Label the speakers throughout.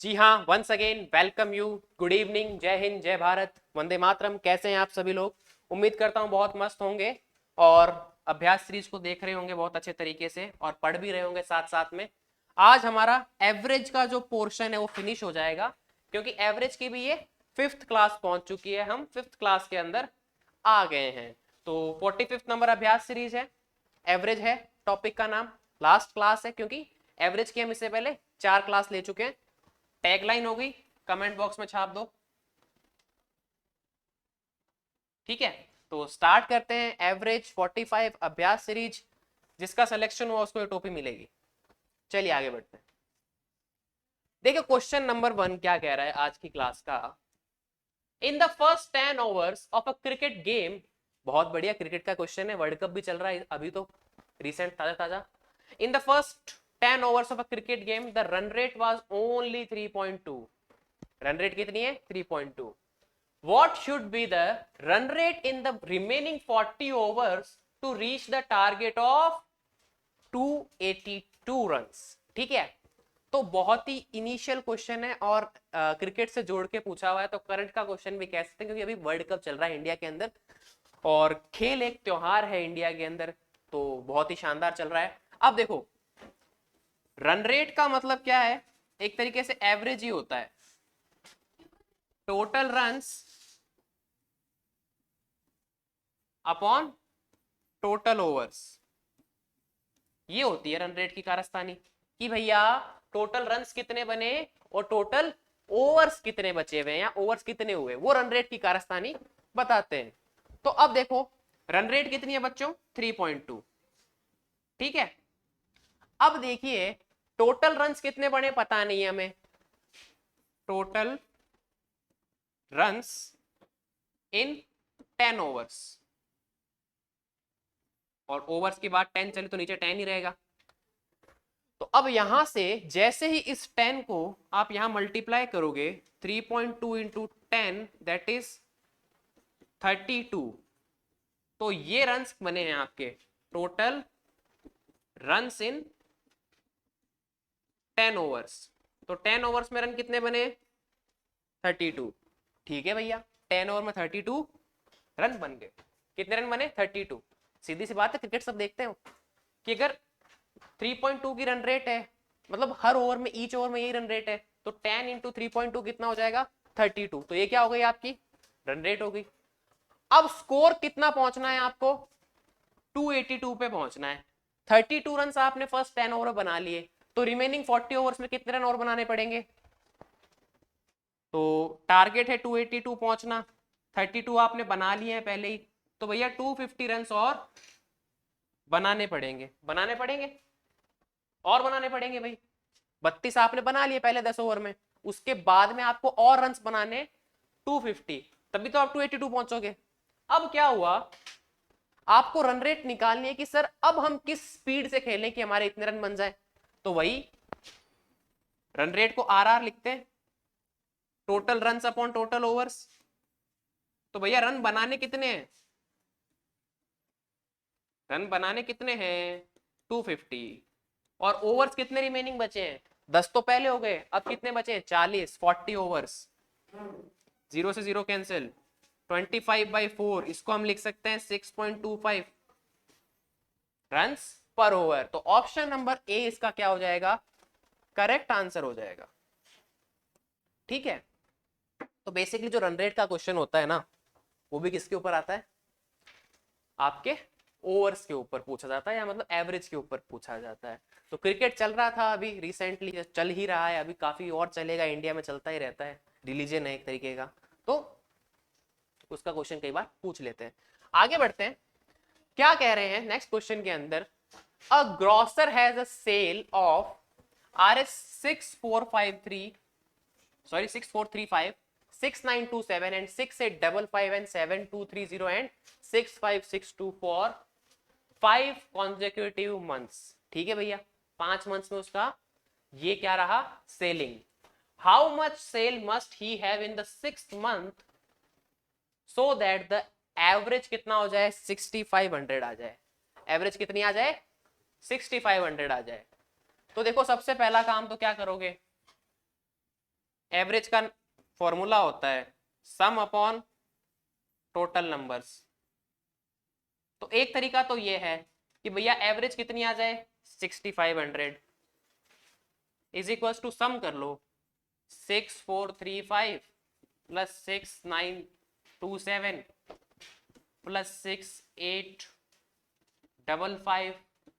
Speaker 1: जी हाँ, once again welcome you. Good evening, जय हिंद, जय भारत, वंदे मातरम। कैसे हैं आप सभी लोग? उम्मीद करता हूँ बहुत मस्त होंगे और अभ्यास सीरीज को देख रहे होंगे बहुत अच्छे तरीके से और पढ़ भी रहे होंगे साथ साथ में। आज हमारा एवरेज का जो पोर्शन है वो फिनिश हो जाएगा, क्योंकि एवरेज की भी ये फिफ्थ क्लास पहुंच चुकी है। हम फिफ्थ क्लास के अंदर आ गए हैं। तो 45th नंबर अभ्यास सीरीज है, एवरेज है टॉपिक का नाम। लास्ट क्लास है क्योंकि एवरेज की हम इससे पहले 4 क्लास ले चुके हैं। टैगलाइन हो गई, कमेंट बॉक्स में छाप दो। ठीक है, तो स्टार्ट करते हैं। एवरेज 45 अभ्यास सीरीज, जिसका सिलेक्शन हुआ उसको ये टोपी मिलेगी। चलिए आगे बढ़ते हैं। देखिए क्वेश्चन नंबर 1 क्या कह रहा है आज की क्लास का। In the first 10 overs of a cricket game, बहुत बढ़िया, क्रिकेट का क्वेश्चन है, वर्ल्ड कप भी चल रहा है अभी तो, रिसेंट ताजा ताजा। In the first 10 overs of a cricket game the run rate was only 3.2। Run rate कितनी है? 3.2। What should be the run rate in the remaining 40 overs to reach the target of 282 runs? ठीक है, तो बहुत ही initial question है और cricket से जोड़ के पूछा हुआ है, तो करंट का क्वेश्चन भी कह सकते हैं, क्योंकि अभी वर्ल्ड कप चल रहा है इंडिया के अंदर और खेल एक त्योहार है इंडिया के अंदर, तो बहुत ही शानदार चल रहा है। अब देखो, रन रेट का मतलब क्या है? एक तरीके से एवरेज ही होता है, total runs upon total overs. ये होती है रन रेट की कारस्तानी, कि भैया टोटल रन्स कितने बने और टोटल ओवर्स कितने बचे हुए हैं या ओवर्स कितने हुए, वो रन रेट की कारस्तानी बताते हैं। तो अब देखो, रन रेट कितनी है बच्चों? 3.2। ठीक है, अब देखिए टोटल रन्स कितने बने पता नहीं है हमें। टोटल रन्स इन 10 ओवर्स, और ओवर्स के बाद 10 चले तो नीचे 10 ही रहेगा। तो अब यहां से जैसे ही इस 10 को आप यहां मल्टीप्लाई करोगे, 3.2 इंटू 10 दैट इज 32। तो ये रन्स बने हैं आपके टोटल रन्स इन 10 ओवर्स। तो 10 ओवर्स में रन कितने बने? 32। ठीक है भैया, 10 ओवर में 32 रन बन गए। कितने रन बने? 32। सीधी सी बात है, क्रिकेट सब देखते हो कि अगर 3.2 की रन रेट है, मतलब हर ओवर में, ईच ओवर में यही रन रेट है, तो 10 इंटू 3.2 कितना हो जाएगा? 32। तो ये क्या हो गई आपकी रन रेट हो गई। अब स्कोर कितना पहुंचना है आपको? 282 पे पहुंचना है। 32 रन आपने फर्स्ट 10 ओवर बना लिए, तो रिमेनिंग 40 ओवर्स में कितने रन और बनाने पड़ेंगे? तो टारगेट है 282 पहुंचना, 32 आपने बना लिए हैं पहले ही, तो भैया 250 रन और बनाने पड़ेंगे। बनाने पड़ेंगे और बनाने पड़ेंगे भाई। 32 आपने बना लिए पहले 10 ओवर में, उसके बाद में आपको और रन्स बनाने 250, तभी तो आप 282 पहुंचोगे। अब क्या हुआ, आपको रन रेट निकालनी है कि सर अब हम किस स्पीड से खेलें कि हमारे इतने रन बन जाए। तो वही रन रेट को आर लिखते हैं, total run upon total overs. तो भैया रन बनाने कितने हैं? रन बनाने कितने हैं? 250। और ओवर्स कितने रिमेनिंग बचे हैं? 10 तो पहले हो गए, अब कितने बचे हैं? 40। 40 ओवर्स, जीरो से जीरो कैंसिल, 25/4, इसको हम लिख सकते हैं 6.25 रन पर ओवर। तो ऑप्शन नंबर ए इसका क्या हो जाएगा? करेक्ट आंसर हो जाएगा। ठीक है, तो बेसिकली जो रन रेट का क्वेश्चन होता है ना, वो भी किसके ऊपर आता है? आपके ओवर्स के ऊपर पूछा जाता है, या मतलब एवरेज के ऊपर पूछा जाता है। तो क्रिकेट चल रहा था अभी, रिसेंटली चल ही रहा है, अभी काफी और चलेगा, इंडिया में चलता ही रहता है, रिलीजन है एक तरीके का, तो उसका क्वेश्चन कई बार पूछ लेते हैं। आगे बढ़ते हैं, क्या कह रहे हैं नेक्स्ट क्वेश्चन के अंदर। A grocer has a sale of RS 6453, sorry 6435, 6927 and 6855 and 7230 and 6562 for 5 consecutive months। ठीक है भैया, 5 मंथ्स में उसका ये क्या रहा? Selling. How much sale must he have in the 6th month so that the average कितना हो जाए? 6500 आ जाए। एवरेज कितनी आ जाए? 6500 आ जाए। तो देखो सबसे पहला काम तो क्या करोगे, एवरेज का फॉर्मूला होता है सम अपॉन टोटल नंबर्स। तो एक तरीका तो ये है कि भैया एवरेज कितनी आ जाए 6500 इज इक्वल टू सम कर लो 6435 प्लस 6927 प्लस 6855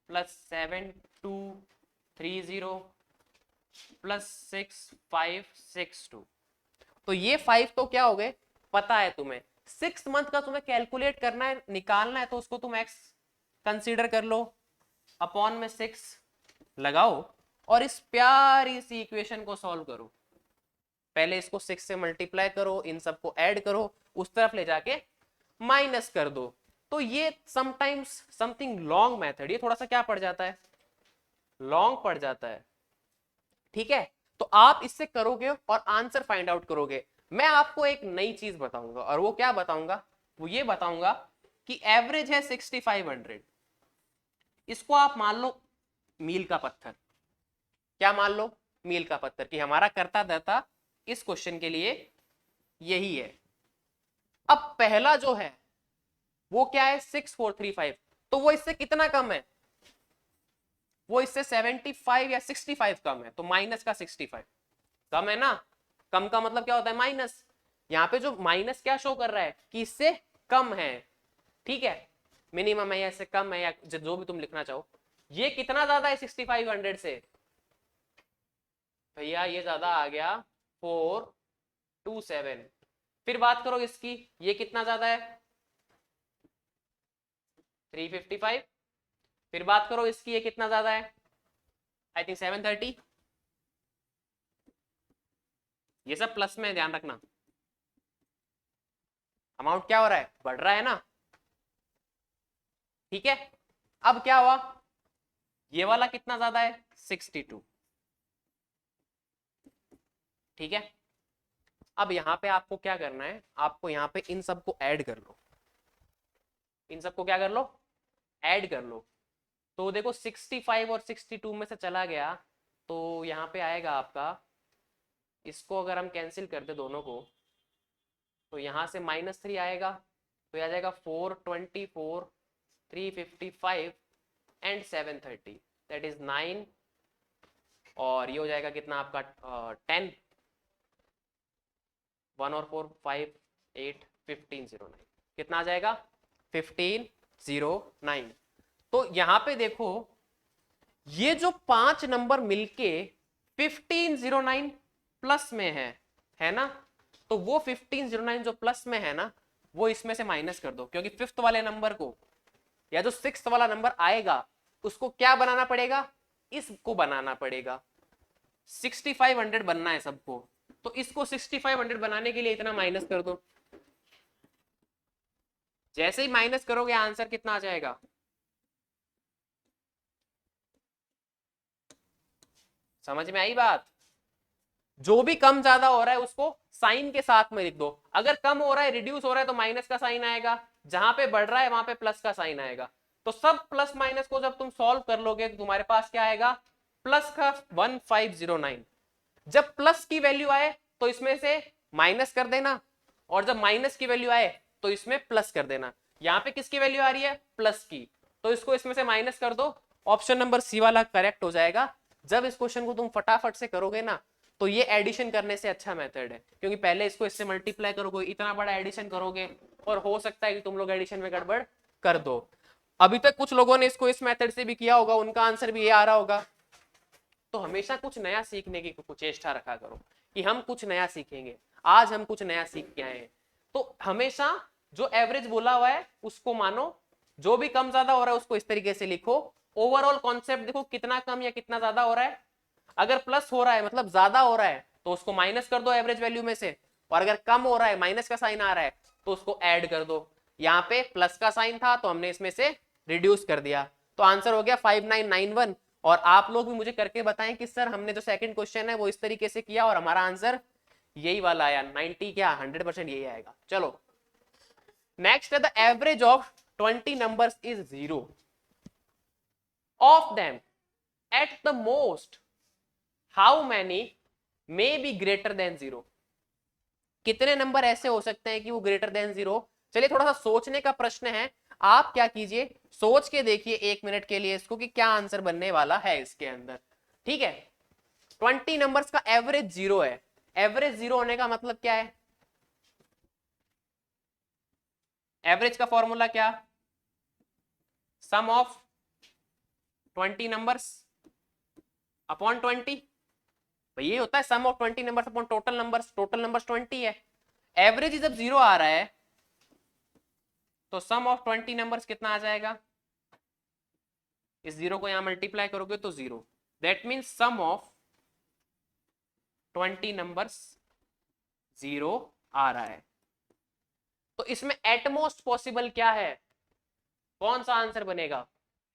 Speaker 1: प्लस 7230 प्लस 6562। तो ये 5 तो क्या हो गए पता है तुम्हें। 6 मंथ का तुम्हें कैलकुलेट करना है निकालना है तो उसको तुम x कंसीडर कर लो अपॉन में 6 लगाओ और इस प्यारी सी इक्वेशन को सॉल्व करो। पहले इसको 6 से मल्टीप्लाई करो इन सबको ऐड करो उस तरफ ले जाके माइनस कर दो। तो ये समटाइम्स समथिंग लॉन्ग मेथड ये थोड़ा सा क्या पड़ जाता है लॉन्ग पड़ जाता है। ठीक है तो आप इससे करोगे और आंसर फाइंड आउट करोगे। मैं आपको एक नई चीज बताऊंगा और वो क्या बताऊंगा वो ये बताऊंगा कि एवरेज है 6500 इसको आप मान लो मील का पत्थर। क्या मान लो मील का पत्थर कि हमारा करता धरता इस क्वेश्चन के लिए यही है। अब पहला जो है वो क्या है 6435 तो वो इससे कितना कम है वो इससे 75 या 65 कम है तो माइनस का 65 कम है ना। कम का मतलब क्या होता है माइनस। यहां पे जो माइनस क्या शो कर रहा है कि इससे कम है। ठीक है मिनिमम है या इससे कम है या जो भी तुम लिखना चाहो। ये कितना ज्यादा है 6500 से भैया ये ज्यादा आ गया 427। फिर बात करो इसकी ये कितना ज्यादा है 355। फिर बात करो इसकी ये कितना ज्यादा है आई थिंक 730। ये सब प्लस में ध्यान रखना अमाउंट क्या हो रहा है बढ़ रहा है ना। ठीक है अब क्या हुआ ये वाला कितना ज्यादा है 62। ठीक है अब यहां पे आपको क्या करना है आपको यहां पे इन सबको ऐड कर लो। इन सबको क्या कर लो ऐड कर लो। तो देखो 65 और 62 में से चला गया तो यहाँ पे आएगा आपका इसको अगर हम कैंसिल कर दे दोनों को तो यहाँ से -3 आएगा तो आ जाएगा 424 355 एंड 730 दैट इज 9 और ये हो जाएगा कितना आपका 10 1 और 4 5 8 1509 कितना आ जाएगा 1509। तो यहां पे देखो ये जो 5 नंबर मिलके 1509 प्लस में है ना। तो वो 1509 जो प्लस में है ना वो इसमें से माइनस कर दो क्योंकि फिफ्थ वाले नंबर को या जो सिक्स्थ वाला नंबर आएगा उसको क्या बनाना पड़ेगा इसको बनाना पड़ेगा। 6500 बनना है सबको तो इसको 6500 बनाने के लिए इतना माइनस कर दो। जैसे ही माइनस करोगे आंसर कितना आ जाएगा समझ में आई बात। जो भी कम ज्यादा हो रहा है उसको साइन के साथ में लिख दो। अगर कम हो रहा है रिड्यूस हो रहा है तो माइनस का साइन आएगा जहां पे बढ़ रहा है वहां पे प्लस का साइन आएगा। तो सब प्लस माइनस को जब तुम सॉल्व कर लोगे तो तुम्हारे पास क्या आएगा प्लस का 1509। जब प्लस की वैल्यू आए तो इसमें से माइनस कर देना और जब माइनस की वैल्यू आए तो इसमें प्लस कर देना। यहाँ पे किसकी वैल्यू आ रही है प्लस की तो इसको इसमें से माइनस कर दो। ऑप्शन नंबर सी वाला करेक्ट हो जाएगा। जब इस क्वेश्चन को तुम फटाफट से करोगे ना तो ये एडिशन करने से अच्छा मेथड है क्योंकि पहले इसको इससे मल्टीप्लाई करोगे इतना बड़ा एडिशन करोगे और हो सकता है कि तुम लोग एडिशन में गड़बड़ कर दो। अभी तक कुछ लोगों ने इसको इस मेथड से भी किया होगा उनका आंसर भी ये आ रहा होगा। तो हमेशा कुछ नया सीखने की चेष्टा रखा करो कि हम कुछ नया सीखेंगे। आज हम कुछ नया सीख के आए हैं तो हमेशा जो एवरेज बोला हुआ है उसको मानो जो भी कम ज्यादा हो रहा है उसको इस तरीके से लिखो। ओवरऑल कॉन्सेप्ट देखो कितना कम या कितना ज्यादा हो रहा है। अगर प्लस हो रहा है मतलब ज्यादा हो रहा है तो उसको माइनस कर दो एवरेज वैल्यू में से और अगर कम हो रहा है माइनस का साइन आ रहा है तो उसको ऐड कर दो। यहाँ पे प्लस का साइन था तो हमने इसमें से रिड्यूस कर दिया तो आंसर हो गया 5991। और आप लोग भी मुझे करके बताएं कि सर हमने जो सेकंड क्वेश्चन है वो इस तरीके से किया और हमारा आंसर यही वाला आया 90 क्या 100% यही आएगा। चलो नेक्स्ट है the average of 20 numbers is 0 of them at the most how many may be greater than 0। कितने नंबर ऐसे हो सकते हैं कि वो ग्रेटर देन 0? चलिए थोड़ा सा सोचने का प्रश्न है, आप क्या कीजिए, सोच के देखिए 1 मिनट के लिए इसको कि क्या आंसर बनने वाला है इसके अंदर। ठीक है, 20 नंबर्स का एवरेज 0 है। एवरेज 0 होने का मतलब क्या है? एवरेज का फॉर्मूला क्या? Sum of 20 numbers upon 20। भाई ये होता है sum of 20 numbers upon total numbers. Total numbers 20 है। एवरेज जब 0 आ रहा है तो सम ऑफ 20 नंबर्स कितना आ जाएगा? इस 0 को यहां मल्टीप्लाई करोगे तो 0। That means sum of 20 numbers 0 आ रहा है। तो इसमें एटमोस्ट पॉसिबल क्या है? कौन सा आंसर बनेगा?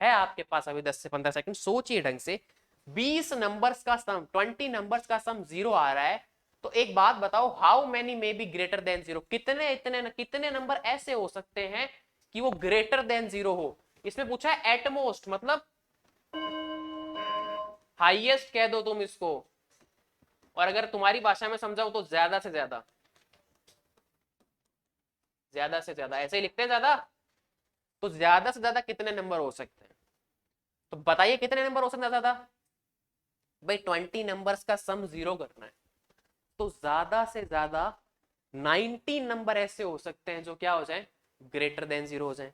Speaker 1: है आपके पास अभी 10 से 15 सेकंड, सोचिए ढंग से। 20 नंबर्स का सम, 20 नंबर्स का सम 0 आ रहा है, तो एक बात बताओ, how many may be greater than 0? कितने नंबर ऐसे हो सकते हैं कि वो ग्रेटर देन 0 हो? इसमें पूछा है एटमोस्ट, मतलब हाईएस्ट कह दो तुम इसको, और अगर तुम्हारी भाषा में समझाओ तो ज्यादा से ज्यादा। ज्यादा से ज्यादा ऐसे ही लिखते हैं ज्यादा, तो ज्यादा से ज्यादा कितने नंबर हो सकते हैं? तो बताइए कितने नंबर हो सकते हैं ज्यादा? भाई 20 नंबर्स का सम 0 करना है, तो ज्यादा से ज्यादा 19 नंबर ऐसे हो सकते हैं जो क्या हो जाए? ग्रेटर देन 0 हो जाए।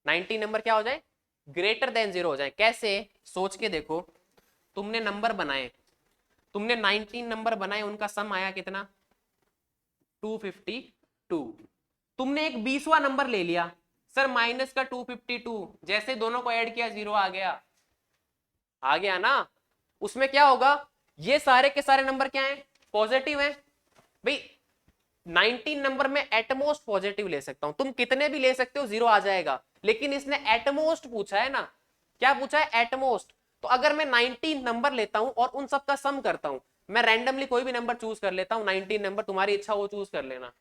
Speaker 1: 19 नंबर क्या हो जाए? ग्रेटर देन 0 हो जाए। कैसे? सोच के देखो, तुमने नंबर बनाए, तुमने 19 नंबर बनाए, उनका सम आया कितना? 252। तुमने एक 20वां नंबर ले लिया, सर माइनस का 252, जैसे दोनों को ऐड किया 0 आ गया। आ गया ना? उसमें क्या होगा? ये सारे के सारे नंबर क्या हैं? पॉजिटिव हैं। भाई 19 नंबर में एटमोस्ट पॉजिटिव ले सकता हूं, तुम कितने भी ले सकते हो 0 आ जाएगा, लेकिन इसने एटमोस्ट पूछा है ना। क्या पूछा है? एटमोस्ट। तो अगर मैं 19 नंबर लेता हूं और उन सबका सम करता हूं, मैं रैंडमली कोई भी नंबर चूज कर लेता हूं, 19 नंबर, तुम्हारी इच्छा वो चूज कर लेना,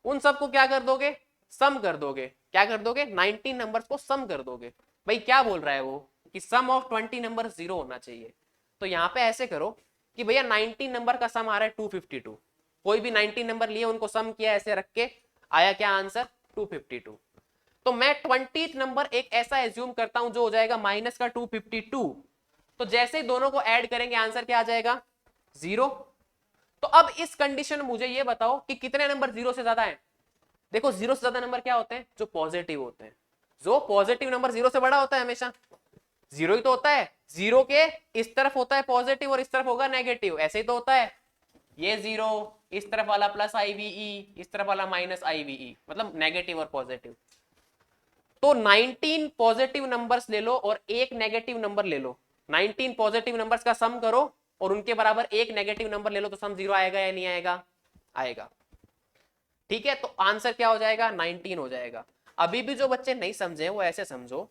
Speaker 1: उन सबको क्या कर दोगे? सम कर दोगे। क्या कर दोगे? 19 नंबर्स को सम कर दोगे। भाई क्या बोल रहा है वो? कि सम ऑफ 20 नंबर 0 होना चाहिए। तो यहां पे ऐसे करो कि भैया 19 नंबर का सम आ रहा है 252, कोई भी 19 नंबर लिए उनको सम किया ऐसे रख के, आया क्या आंसर? 252। तो मैं 20th नंबर एक ऐसा एज्यूम करता हूं जो हो जाएगा माइनस का 252। तो जैसे ही दोनों को ऐड करेंगे आंसर क्या आ जाएगा? 0। तो अब इस कंडीशन में मुझे ये बताओ कि कितने नंबर 0 से ज्यादा है? देखो 0 से ज्यादा नंबर क्या होते हैं? जो पॉजिटिव होते हैं। जो पॉजिटिव नंबर 0 से बड़ा होता है हमेशा, 0 ही तो होता है। 0 के इस तरफ होता है पॉजिटिव और इस तरफ होगा नेगेटिव, ऐसे ही तो होता है। ये 0, इस तरफ वाला प्लस आईवीई, इस तरफ वाला माइनस आईवीई, मतलब नेगेटिव और पॉजिटिव। तो 19 पॉजिटिव नंबर्स ले लो और एक नेगेटिव नंबर ले लो, 19 पॉजिटिव नंबर्स का सम करो और उनके बराबर एक नेगेटिव नंबर ले लो, तो सम 0 आएगा या नहीं आएगा? आएगा। ठीक है, तो आंसर क्या हो जाएगा? 19 हो जाएगा। अभी भी जो बच्चे नहीं समझे वो ऐसे समझो,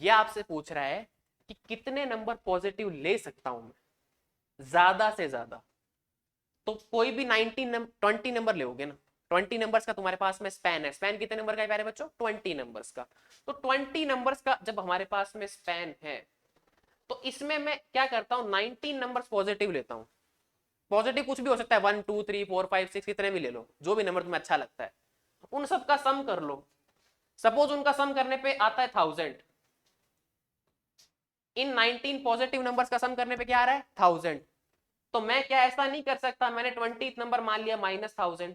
Speaker 1: ये आपसे पूछ रहा है कि कितने नंबर पॉजिटिव ले सकता हूं मैं ज्यादा से ज्यादा। तो कोई भी 20 नंबर लोगे ना, 20 नंबर्स का तुम्हारे पास में स्पैन है। स्पैन कितने नंबर का है प्यारे बच्चों? 20 नंबर्स का। तो 20 नंबर्स का जब हमारे पास में स्पैन है, तो इसमें मैं क्या करता हूं? 19 नंबर्स पॉजिटिव लेता हूं। पॉजिटिव कुछ भी हो सकता है, 1 2 3 4 5 6, कितने भी ले लो, जो भी नंबर तुम्हें अच्छा लगता है, उन सब का सम कर लो। सपोज उनका सम करने पे आता है 1000, इन 19 पॉजिटिव नंबर्स का सम करने पे क्या आ रहा है? 1000। तो मैं क्या ऐसा नहीं कर सकता, मैंने 20th नंबर मान लिया -1000,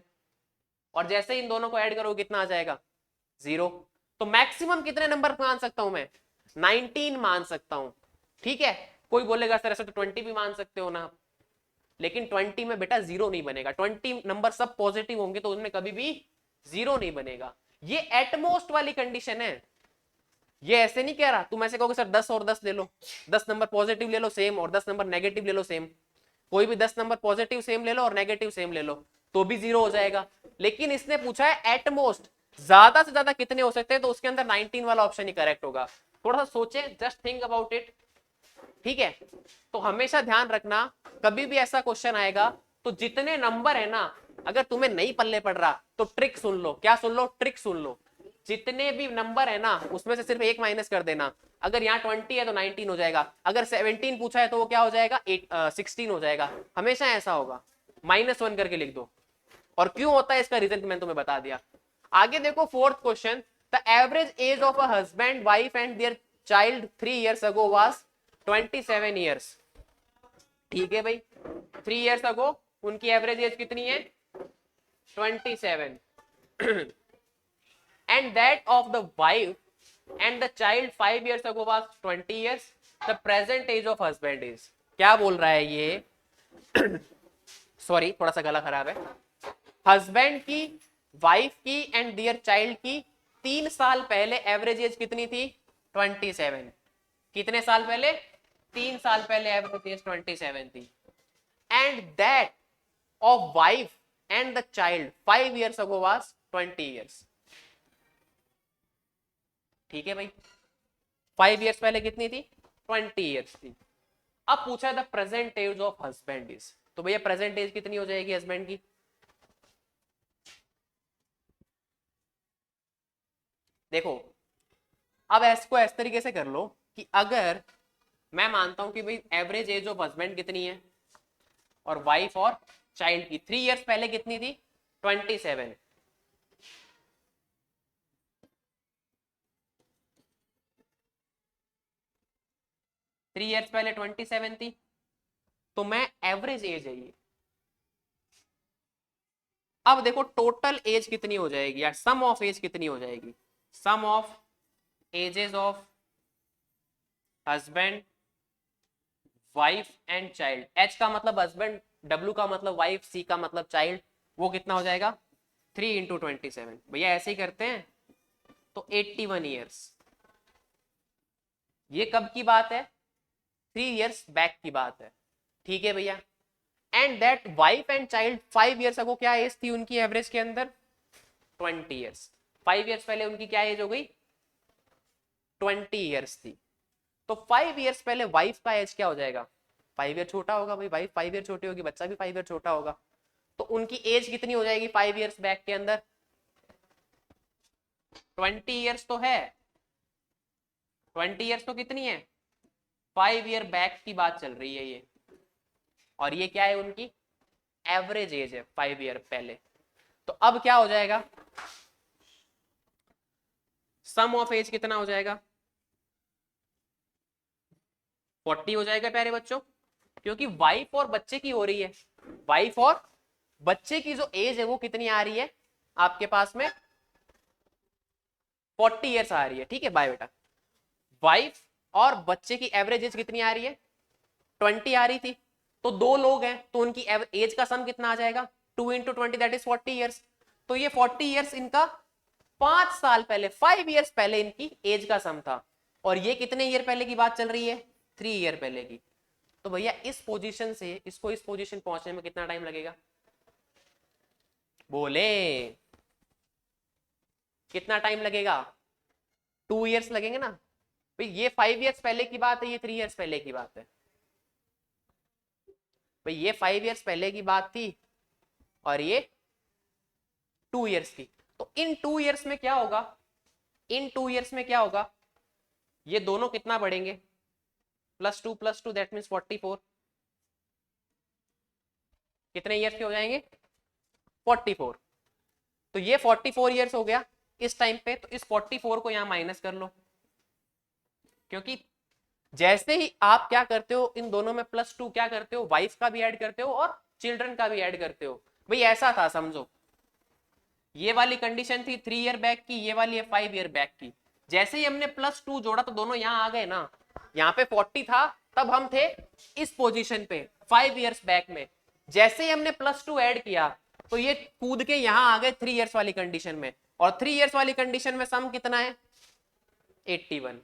Speaker 1: और जैसे इन दोनों को ऐड करो कितना आ जाएगा? 0। तो मैक्सिमम कितने नंबर मान सकता हूं मैं? 19 मान सकता हूं। ठीक है, कोई बोलेगा सर ऐसे तो 20 भी मान सकते हो ना, लेकिन 20 में बेटा 0 नहीं बनेगा। 20 नंबर सब पॉजिटिव होंगे तो उनमें कभी भी 0 नहीं बनेगा। ये एटमोस्ट वाली कंडीशन है। ये ऐसे नहीं कह रहा, तुम ऐसे कहोगे सर 10 और 10 ले लो, 10 नंबर पॉजिटिव ले लो सेम, और 10 नंबर नेगेटिव ले लो सेम। कोई भी 10 नंबर पॉजिटिव सेम ले लो और नेगेटिव सेम ले लो, तो भी 0 हो जाएगा। लेकिन इसने पूछा है एटमोस्ट, ज्यादा से ज्यादा कितने हो सकते हैं, तो उसके अंदर 19 वाला ऑप्शन ही करेक्ट होगा। थोड़ा सा सोचे, जस्ट थिंक अबाउट इट। ठीक है, तो हमेशा ध्यान रखना, कभी भी ऐसा क्वेश्चन आएगा तो जितने नंबर है ना, अगर तुम्हें नहीं पल्ले पड़ रहा तो ट्रिक सुन लो। क्या सुन लो? ट्रिक सुन लो। जितने भी नंबर है ना, उसमें से सिर्फ एक माइनस कर देना। अगर यहाँ 20 है तो 19 हो जाएगा, अगर 17 पूछा है तो वो क्या हो जाएगा 16 हो जाएगा, हमेशा ऐसा होगा। -1 करके लिख दो। और क्यों होता है इसका रीजन मैंने तुम्हें बता दिया। आगे देखो fourth question, the average age of a husband wife and their child 3 years ago was 27 years। ठीक है भाई, 3 years ago उनकी एवरेज एज कितनी है 27 and that of the wife and the child 5 years ago was 20 years, the present age of husband is। क्या बोल रहा है ये सॉरी थोड़ा सा गला खराब है। हस्बैंड की, वाइफ की एंड दियर चाइल्ड की 3 साल पहले एवरेज एज कितनी थी 27। कितने साल पहले 3 साल पहले एवरेज एज 27 थी। And that of wife and the child 5 years ago was 20 years। ठीक है भाई, 5 years पहले कितनी थी 20 years थी। अब पूछा है the present age of husband is, तो भैया प्रेजेंट एज कितनी हो जाएगी हस्बैंड की। देखो अब इसको इस तरीके से कर लो कि अगर मैं मानता हूं कि भाई एवरेज एज ऑफ हस्बैंड कितनी है और वाइफ और चाइल्ड की 3 years पहले कितनी थी 27। थ्री ईयर्स पहले 27 थी, तो मैं एवरेज एज है ये। अब देखो टोटल एज कितनी हो जाएगी यार, सम ऑफ एज कितनी हो जाएगी, sum of ages of husband wife and child. H का मतलब हस्बैंड, डब्ल्यू का मतलब वाइफ, सी का मतलब चाइल्ड, वो कितना हो जाएगा 3 into 27। भैया ऐसे ही करते हैं तो 81 years। ये कब की बात है 3 years बैक की बात है। ठीक है भैया, and that wife and child 5 years अगो क्या एज थी उनकी एवरेज के अंदर 20 years। 5 years पहले उनकी क्या एज हो गई 20 years थी। तो 5 years पहले वाइफ का एज क्या हो जाएगा 5 year छोटा होगा भाई, वाइफ 5 year छोटी होगी, बच्चा भी 5 year छोटा होगा, तो उनकी एज कितनी हो जाएगी 5 years बैक के अंदर 20 years तो है, 20 years तो कितनी है 5 year बैक की बात चल रही है ये, और ये क्या है उनकी एवरेज एज है 5 year पहले। तो अब क्या हो जाएगा सम ऑफ एज कितना हो जाएगा 40 हो जाएगा प्यारे बच्चों, क्योंकि वाइफ और बच्चे की हो रही है, वाइफ और बच्चे की जो एज है वो कितनी आ रही है आपके पास में 40 years आ रही है। ठीक है बाय बेटा, वाइफ और बच्चे की एवरेज एज कितनी आ रही है 20 आ रही थी, तो 2 लोग हैं तो उनकी एज का सम कितना आ जाएगा 2 into 20 दैट इज 40 years। तो ये 40 years इनका 5 साल पहले 5 years पहले इनकी एज का सम था, और ये कितने ईयर पहले की बात चल रही है 3 year पहले की। तो भैया इस पोजीशन से इसको इस पोजीशन पहुंचने में कितना टाइम लगेगा बोले, कितना टाइम लगेगा 2 years लगेंगे ना भाई। ये 5 years पहले की बात है, ये 3 years पहले की बात है भाई, ये 5 years पहले की बात थी और ये 2 years की। तो इन 2 years में क्या होगा, इन 2 years में क्या होगा, ये दोनों कितना बढ़ेंगे +2 दैट मीन्स 44। कितने ईयर्स के हो जाएंगे 44। तो ये 44 ईयर्स हो गया इस टाइम पे, तो इस 44 को यहां माइनस कर लो, क्योंकि जैसे ही आप क्या करते हो इन दोनों में +2 क्या करते हो वाइफ का भी ऐड करते हो और चिल्ड्रन का भी ऐड करते हो। भाई ऐसा था समझो, ये वाली कंडीशन थी 3 year बैक की, ये वाली है 5 year बैक की। जैसे ही हमने +2 जोड़ा तो दोनों यहां आ गए ना, यहाँ पे 40 था तब हम थे इस पोजीशन पे 5 years बैक में, जैसे ही हमने +2 ऐड किया तो ये कूद के यहां आ गए 3 years वाली कंडीशन में, और 3 years वाली कंडीशन में सम कितना है 81।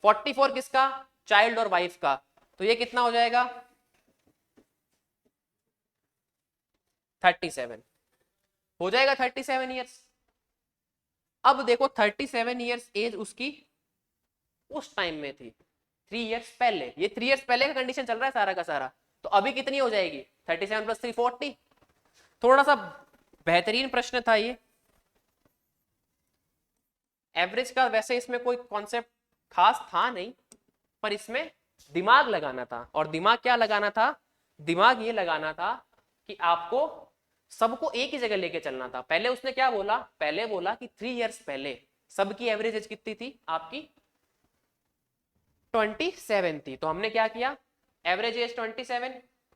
Speaker 1: 44 किसका चाइल्ड और वाइफ का, तो ये कितना हो जाएगा 37 हो जाएगा 37 ईयर्स। अब देखो 37 ईयर्स एज उसकी उस टाइम में थी 3 years पहले, ये 3 years पहले का कंडीशन चल रहा है सारा का सारा, तो अभी कितनी हो जाएगी 37 + 3 40। थोड़ा सा बेहतरीन प्रश्न था ये, एवरेज का वैसे इसमें कोई कॉन्सेप्ट खास था नहीं, पर इसमें दिमाग लगाना था। और दिमाग क्या लगाना था? दिमाग ये लगाना था कि आपको सबको एक ही जगह लेके चलना था। पहले उसने क्या बोला? पहले बोला कि 3 इयर्स पहले सबकी एवरेज एज कितनी थी? आपकी 27 थी। तो हमने क्या किया? एवरेज एज 27,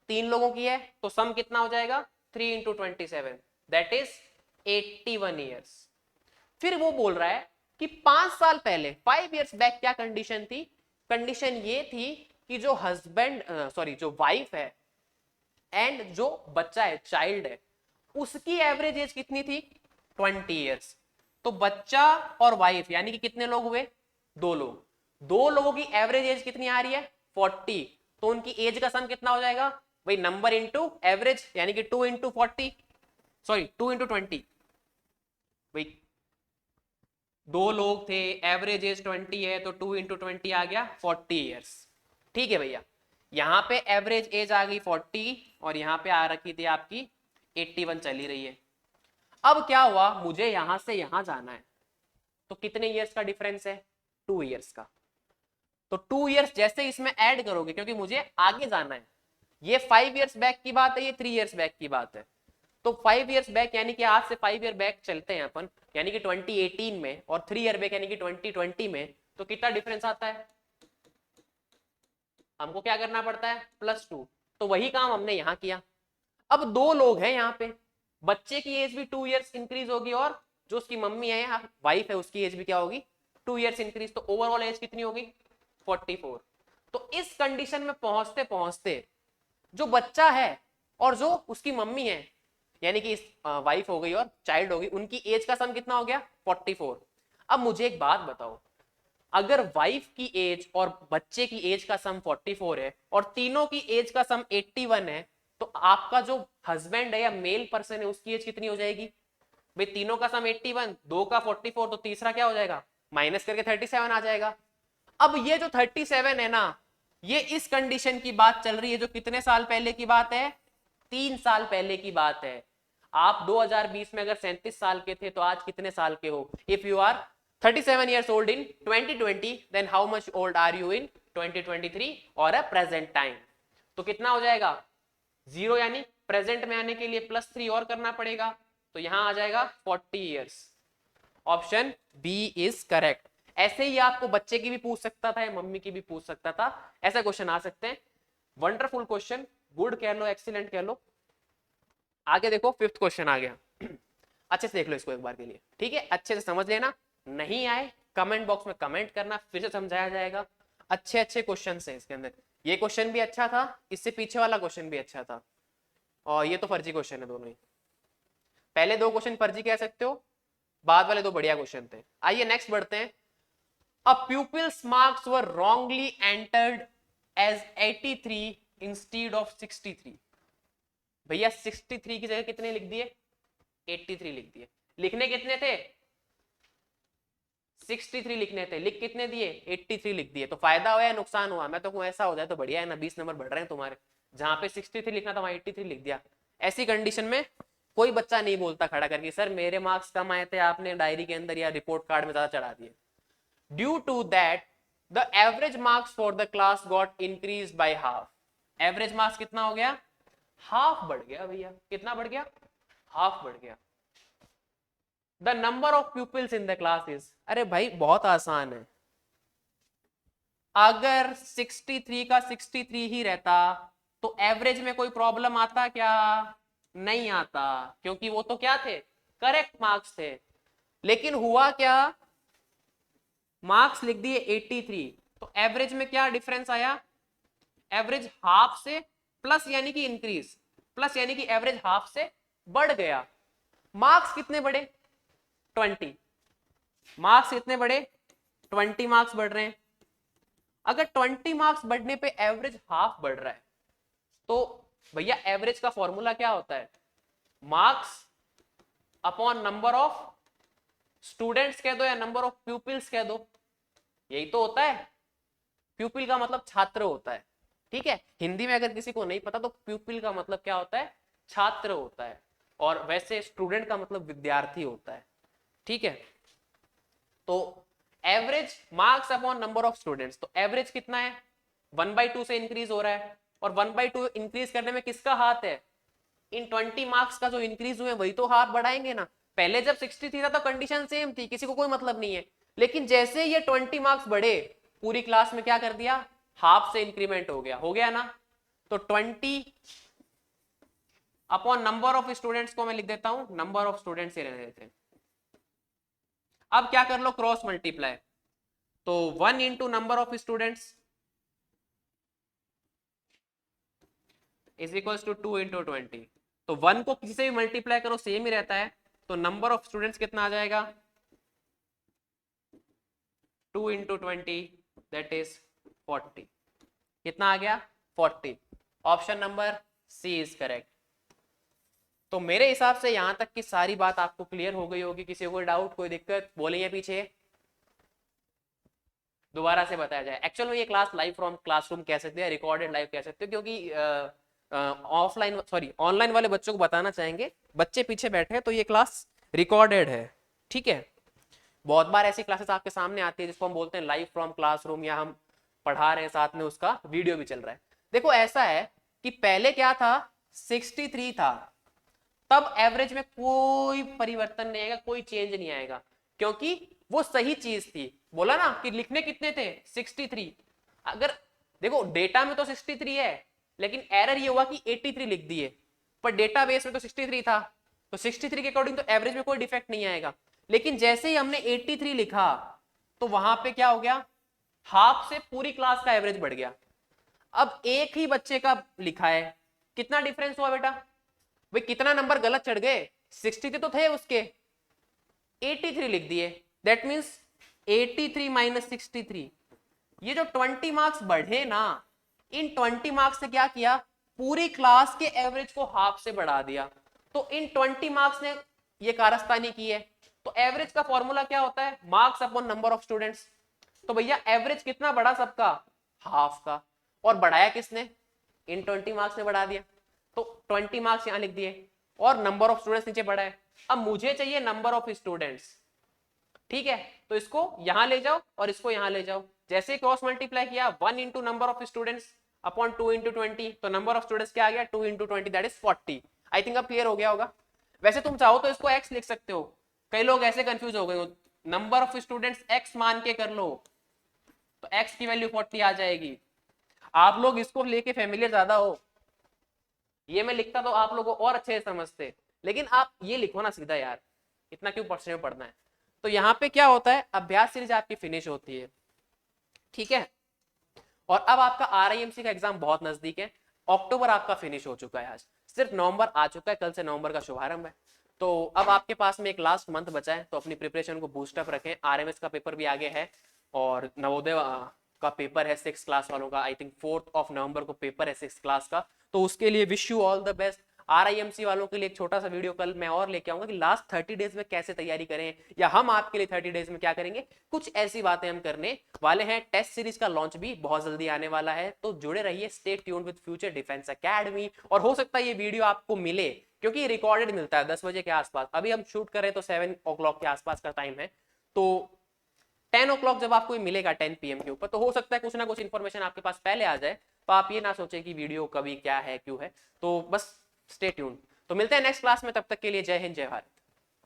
Speaker 1: 3 लोगों की है तो सम कितना हो जाएगा? 3 इंटू 27, दैट इज 81 ईयर्स। फिर वो बोल रहा है कि 5 साल पहले, 5 इयर्स बैक क्या कंडीशन थी? कंडीशन ये थी कि जो हस्बैंड जो वाइफ है एंड जो बच्चा है, चाइल्ड है, उसकी एवरेज एज कितनी थी? 20 इयर्स। तो बच्चा और वाइफ यानी कि कितने लोग हुए? 2 लोग। 2 लोगों की एवरेज एज कितनी आ रही है? 40। तो उनकी एज का सम कितना हो जाएगा? भाई नंबर इंटू एवरेज, यानी कि 2 इंटू 40, सॉरी 2 इंटू 20। भाई 2 लोग थे, एवरेज एज 20 है, तो 2 इंटू 20 आ गया 40 ईयर्स। ठीक है भैया, यहां पे एवरेज एज आ गई 40 और यहां पे आ रखी थी आपकी 81 चली रही है। अब क्या हुआ? मुझे यहां से यहां जाना है, तो कितने ईयर्स का डिफरेंस है? 2 ईयर्स का। तो 2 ईयर्स जैसे इसमें ऐड करोगे, क्योंकि मुझे आगे जाना है, ये 5 ईयर्स बैक की बात है, ये 3 ईयर्स बैक की बात है। तो 5 ईयर्स बैक यानी कि आज से 5 ईयर बैक चलते हैं अपन, यानी कि 2018 में, और 3 ईयर बैक यानी कि 2020 में, तो कितना डिफरेंस आता है? हमको क्या करना पड़ता है? +2। तो वही काम हमने यहां किया। अब 2 लोग हैं यहाँ पे, बच्चे की एज भी 2 ईयर्स इंक्रीज होगी और जो उसकी मम्मी है यहाँ वाइफ है उसकी एज भी क्या होगी? 2 ईयर्स इंक्रीज। तो ओवरऑल एज कितनी होगी? 44। तो इस कंडीशन में पहुंचते पहुंचते जो बच्चा है और जो उसकी मम्मी है, यानी कि वाइफ हो गई और चाइल्ड हो गई, उनकी एज का सम कितना हो गया? 44। अब मुझे एक बात बताओ, अगर वाइफ की एज और बच्चे की एज का सम 44 है और तीनों की एज का सम 81 है, तो आपका जो हस्बैंड है या मेल पर्सन है उसकी एज कितनी हो जाएगी? भाई तीनों का सम 81, दो का 44, तो तीसरा क्या हो जाएगा? माइनस करके 37 आ जाएगा। अब ये जो 37 है ना, ये इस कंडीशन की बात चल रही है जो कितने साल पहले की बात है? 3 साल पहले की बात है। आप 2020 में अगर 37 साल के थे तो आज कितने साल के हो? If you are 37 years old in 2020, then how much old are you in 2023 or a present time? तो कितना हो जाएगा? 0, यानी प्रेजेंट में आने के लिए +3 और करना पड़ेगा, तो यहां आ जाएगा 40 years। Option B is correct. ऐसे ही आपको बच्चे की भी पूछ सकता था या मम्मी की भी पूछ सकता था, ऐसा क्वेश्चन आ सकते हैं। वंडरफुल क्वेश्चन, गुड कह लो, एक्सीलेंट कह लो। आगे देखो, 5th क्वेश्चन आ गया। अच्छे से देख लो इसको एक बार के लिए, ठीक है? अच्छे से समझ लेना, नहीं आए कमेंट बॉक्स में कमेंट करना, फिर से समझाया जाएगा। अच्छे अच्छे क्वेश्चन हैं इसके अंदर। ये क्वेश्चन भी अच्छा था, इससे पीछे वाला क्वेश्चन भी अच्छा था, और ये तो फर्जी क्वेश्चन है दोनों ही। पहले 2 क्वेश्चन फर्जी कह सकते हो, बाद वाले 2 बढ़िया क्वेश्चन थे। आइए नेक्स्ट बढ़ते हैं। अ pupil's marks were wrongly entered as 83 instead of 63। भैया 63 की जगह कितने लिख दिए? 83 लिख दिए। लिखने कितने थे? 63 लिखने थे, लिख कितने दिए? 83 लिख दिए। तो फायदा हुआ या नुकसान हुआ? मैं तो कहूं ऐसा हो जाए तो बढ़िया है ना, 20 नंबर बढ़ रहे हैं तुम्हारे। जहां पे 63 लिखना था वहां 83 लिख दिया। ऐसी कंडीशन में कोई बच्चा नहीं बोलता खड़ा करके सर मेरे मार्क्स कम आए थे, आपने डायरी के अंदर या रिपोर्ट कार्ड में ज्यादा चढ़ा दिए। Due to that the average marks for the class got increase by half. Average marks कितना हो गया? हाफ बढ़ गया भैया। कितना बढ़ गया? हाफ बढ़ गया। The number of pupils in the class is, अरे भाई बहुत आसान है। अगर 63 का 63 ही रहता तो एवरेज में कोई प्रॉब्लम आता क्या? नहीं आता, क्योंकि वो तो क्या थे? करेक्ट मार्क्स थे। लेकिन हुआ क्या? मार्क्स लिख दिए 83, तो एवरेज में क्या डिफरेंस आया? एवरेज हाफ से प्लस यानी कि इंक्रीज, प्लस यानी कि एवरेज हाफ से बढ़ गया। मार्क्स कितने बढ़े? 20। मार्क्स कितने बढ़े? 20 मार्क्स बढ़ रहे हैं। अगर 20 मार्क्स बढ़ने पे एवरेज हाफ बढ़ रहा है, तो भैया एवरेज का फॉर्मूला क्या होता है? Marks upon number of students कह दो या नंबर ऑफ प्यूपिल्स कह दो, यही तो होता है। प्यूपिल का मतलब छात्र होता है, ठीक है? हिंदी में अगर किसी को नहीं पता तो प्यूपिल का मतलब क्या होता है? छात्र होता है। और वैसे स्टूडेंट का मतलब विद्यार्थी होता है, ठीक है? तो average marks upon number of students, तो एवरेज कितना है 1/2 से इंक्रीज हो रहा है, और 1/2 इंक्रीज करने में किसका हाथ है, इन 20 मार्क्स का जो इंक्रीज हुए वही तो हाथ बढ़ाएंगे ना। पहले जब 63 था तो कंडीशन सेम थी, किसी को कोई मतलब नहीं है, लेकिन जैसे ये 20 मार्क्स बढ़े पूरी क्लास में क्या कर दिया, हाफ से इंक्रीमेंट हो गया ना। तो 20 अपॉन नंबर ऑफ स्टूडेंट्स को मैं लिख देता हूं, नंबर ऑफ स्टूडेंट्स ही रहने देते हैं। अब क्या कर लो, क्रॉस मल्टीप्लाई, तो 1 into number of students is equal to 2 into 20। तो 1 को किसी से भी मल्टीप्लाई करो सेम ही रहता है, तो नंबर ऑफ स्टूडेंट्स कितना आ जाएगा 2 इंटू 20 दैट इज 40। कितना आ गया 40। Option number C is correct. तो मेरे हिसाब से यहां तक की सारी बात आपको क्लियर हो गई होगी। किसी को डाउट कोई दिक्कत बोलिए पीछे, दोबारा से बताया जाए। एक्चुअल में ये क्लास लाइव फ्रॉम क्लासरूम कह सकते हैं, रिकॉर्डेड लाइव कह सकते हो, क्योंकि ऑफलाइन सॉरी ऑनलाइन वाले बच्चों को बताना चाहेंगे, बच्चे पीछे बैठे हैं तो ये क्लास रिकॉर्डेड है, ठीक है। बहुत बार ऐसी क्लासेस आपके सामने आती है जिसको हम बोलते हैं लाइव फ्रॉम क्लासरूम, या हम पढ़ा रहे हैं साथ में उसका वीडियो भी चल रहा है। देखो ऐसा है कि पहले क्या था 63 था, तब एवरेज में कोई परिवर्तन नहीं आएगा, कोई चेंज नहीं आएगा, क्योंकि वो सही चीज थी। बोला ना कि लिखने कितने थे 63। अगर देखो डेटा में तो 63 है, लेकिन एरर ये हुआ कि 83 लिख दिए, पर डेटा बेस में तो 63 था, तो 63 के अकॉर्डिंग तो एवरेज में कोई डिफेक्ट नहीं आएगा। लेकिन जैसे ही हमने 83 लिखा तो वहां पे क्या हो गया, हाफ से पूरी क्लास का एवरेज बढ़ गया। अब एक ही बच्चे का लिखा है, कितना डिफरेंस हुआ बेटा, भाई कितना नंबर गलत चढ़ गए, 63 तो थे उसके, 83 लिख दिए, दैट मींस 83 माइनस 63। ये जो 20 मार्क्स बढ़े ना, इन 20 मार्क्स से क्या किया, पूरी क्लास के एवरेज को हाफ से बढ़ा दिया। तो इन 20 मार्क्स ने ये कारस्तानी की है। तो एवरेज का फॉर्मूला क्या होता है, marks upon number of students. तो भैया एवरेज कितना बढ़ा सबका, हाफ का, और बढ़ाया किसने, इन 20 मार्क्स ने बढ़ा दिया। तो 20 मार्क्स यहां लिख दिए और नंबर ऑफ स्टूडेंट्स नीचे बढ़ा है। अब मुझे चाहिए नंबर ऑफ स्टूडेंट्स, ठीक है, तो इसको यहां ले जाओ और इसको यहां ले जाओ। जैसे क्रॉस मल्टीप्लाई किया 1 into number of students upon 2 into 20, तो नंबर ऑफ स्टूडेंट्स क्या आ गया 2 into 20 that is 40। I think अब क्लियर हो गया होगा। वैसे तुम चाहो तो इसको x लिख सकते हो, कई लोग ऐसे कंफ्यूज हो गए हो, नंबर ऑफ स्टूडेंट्स x मान के कर लो तो x की वैल्यू 40 आ जाएगी। आप लोग इसको लेके फैमिलियर ज्यादा हो, ये मैं लिखता तो आप लोगों को और अच्छे से समझते, लेकिन आप ये लिखो ना सीधा यार, इतना क्यों पर्सन में पढ़ना है। तो यहाँ पे क्या होता है, अभ्यास सीरीज आपकी फिनिश होती है, ठीक है। और अब आपका RIMC का एग्जाम बहुत नजदीक है, अक्टूबर आपका फिनिश हो चुका है, आज सिर्फ नवंबर आ चुका है, कल से नवंबर का शुभारंभ है। तो अब आपके पास में एक लास्ट मंथ बचा है, तो अपनी प्रिपरेशन को बूस्टअप रखें। RMS का पेपर भी आगे है और नवोदय का पेपर है 6 क्लास वालों का, आई थिंक 4 नवंबर को पेपर है 6 क्लास का, तो उसके लिए wish you all the best. RIMC वालों के लिए एक छोटा सा वीडियो कल मैं और लेके आऊंगा कि लास्ट 30 डेज में कैसे तैयारी करें, या हम आपके लिए 30 डेज में क्या करेंगे, कुछ ऐसी बातें हम करने वाले हैं। टेस्ट सीरीज का लॉन्च भी बहुत जल्दी आने वाला है, तो जुड़े रहिए, stay tuned with future defence academy. और हो सकता है ये वीडियो आपको मिले, क्योंकि रिकॉर्डेड मिलता है 10 बजे के आसपास, अभी हम शूट करें तो 7 o'clock के आसपास का टाइम है, तो 10 o'clock जब आपको मिलेगा 10 PM के ऊपर, तो हो सकता है कुछ ना कुछ इन्फॉर्मेशन आपके पास पहले आ जाए, तो आप ये ना सोचे कि वीडियो कभी क्या है क्यों है, तो बस स्टे ट्यून्ड। तो मिलते हैं नेक्स्ट क्लास में, तब तक के लिए जय हिंद जय भारत।